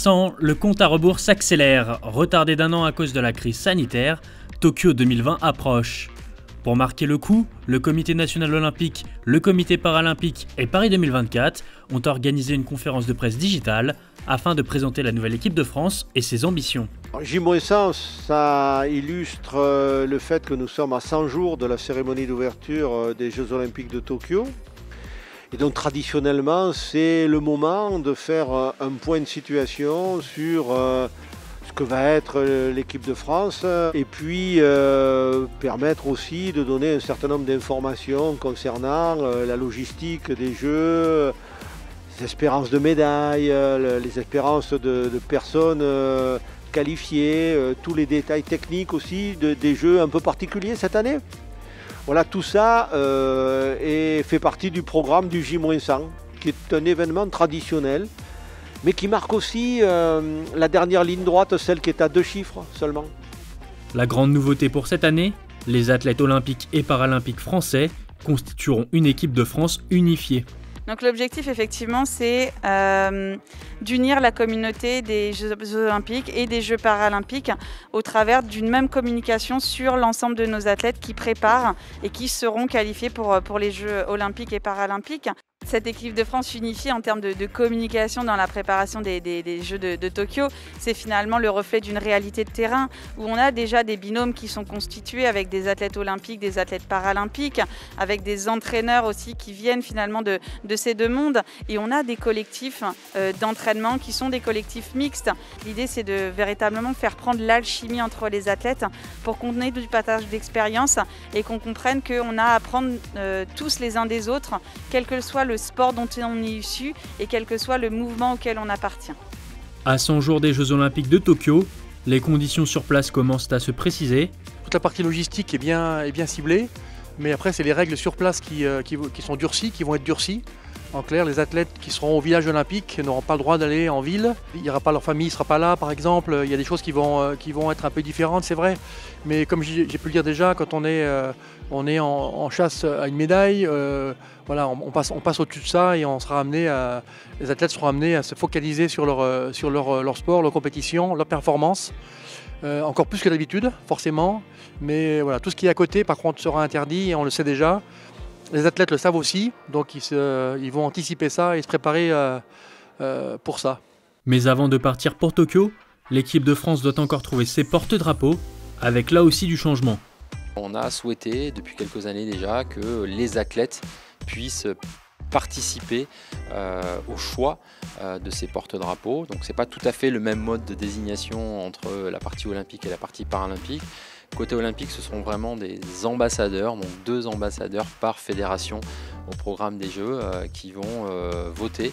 Le compte à rebours s'accélère. Retardé d'1 an à cause de la crise sanitaire, Tokyo 2020 approche. Pour marquer le coup, le Comité national olympique, le Comité paralympique et Paris 2024 ont organisé une conférence de presse digitale afin de présenter la nouvelle équipe de France et ses ambitions. J-100, ça illustre le fait que nous sommes à 100 jours de la cérémonie d'ouverture des Jeux Olympiques de Tokyo. Et donc traditionnellement, c'est le moment de faire un point de situation sur ce que va être l'équipe de France et puis permettre aussi de donner un certain nombre d'informations concernant la logistique des Jeux, les espérances de médailles, les espérances de personnes qualifiées, tous les détails techniques aussi des Jeux un peu particuliers cette année. Voilà, tout ça fait partie du programme du J-100, qui est un événement traditionnel, mais qui marque aussi la dernière ligne droite, celle qui est à 2 chiffres seulement. La grande nouveauté pour cette année, les athlètes olympiques et paralympiques français constitueront une équipe de France unifiée. Donc l'objectif effectivement c'est d'unir la communauté des Jeux olympiques et des Jeux paralympiques au travers d'une même communication sur l'ensemble de nos athlètes qui préparent et qui seront qualifiés pour les Jeux olympiques et paralympiques. Cette équipe de France unifiée en termes de communication dans la préparation des Jeux de Tokyo, c'est finalement le reflet d'une réalité de terrain où on a déjà des binômes qui sont constitués avec des athlètes olympiques, des athlètes paralympiques, avec des entraîneurs aussi qui viennent finalement de ces deux mondes et on a des collectifs d'entraînement qui sont des collectifs mixtes. L'idée c'est de véritablement faire prendre l'alchimie entre les athlètes pour qu'on ait du partage d'expérience et qu'on comprenne qu'on a à apprendre tous les uns des autres, quel que soit le sport dont on est issu et quel que soit le mouvement auquel on appartient. À 100 jours des Jeux Olympiques de Tokyo, les conditions sur place commencent à se préciser. Toute la partie logistique est bien ciblée, mais après c'est les règles sur place qui sont durcies, qui vont être durcies. En clair, les athlètes qui seront au village olympique n'auront pas le droit d'aller en ville. Il n'y aura pas leur famille, ne sera pas là par exemple. Il y a des choses qui vont être un peu différentes, c'est vrai. Mais comme j'ai pu le dire déjà, quand on est en chasse à une médaille, voilà, on passe au-dessus de ça et les athlètes seront amenés à se focaliser sur leur sport, leur compétition, leur performance. Encore plus que d'habitude, forcément. Mais voilà, tout ce qui est à côté, par contre, sera interdit et on le sait déjà. Les athlètes le savent aussi, donc ils vont anticiper ça et se préparer pour ça. Mais avant de partir pour Tokyo, l'équipe de France doit encore trouver ses porte-drapeaux, avec là aussi du changement. On a souhaité depuis quelques années déjà que les athlètes puissent participer au choix de ces porte-drapeaux. Donc c'est pas tout à fait le même mode de désignation entre la partie olympique et la partie paralympique. Côté olympique, ce seront vraiment des ambassadeurs, donc 2 ambassadeurs par fédération au programme des Jeux qui vont voter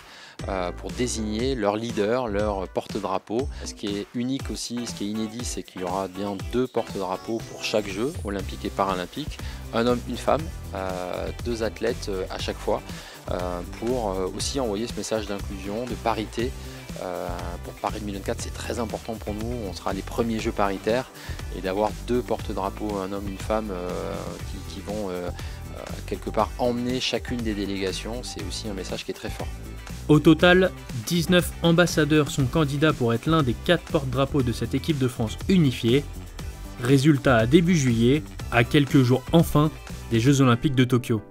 pour désigner leur leader, leur porte-drapeau. Ce qui est unique aussi, ce qui est inédit, c'est qu'il y aura bien 2 porte-drapeaux pour chaque jeu, olympique et paralympique. Un homme, une femme, 2 athlètes à chaque fois, pour aussi envoyer ce message d'inclusion, de parité. Pour Paris 2024, c'est très important pour nous, on sera les premiers Jeux paritaires et d'avoir 2 porte-drapeaux, un homme, une femme, qui vont quelque part emmener chacune des délégations, c'est aussi un message qui est très fort. Au total, 19 ambassadeurs sont candidats pour être l'un des 4 porte-drapeaux de cette équipe de France unifiée. Résultat à début juillet, à quelques jours enfin des Jeux Olympiques de Tokyo.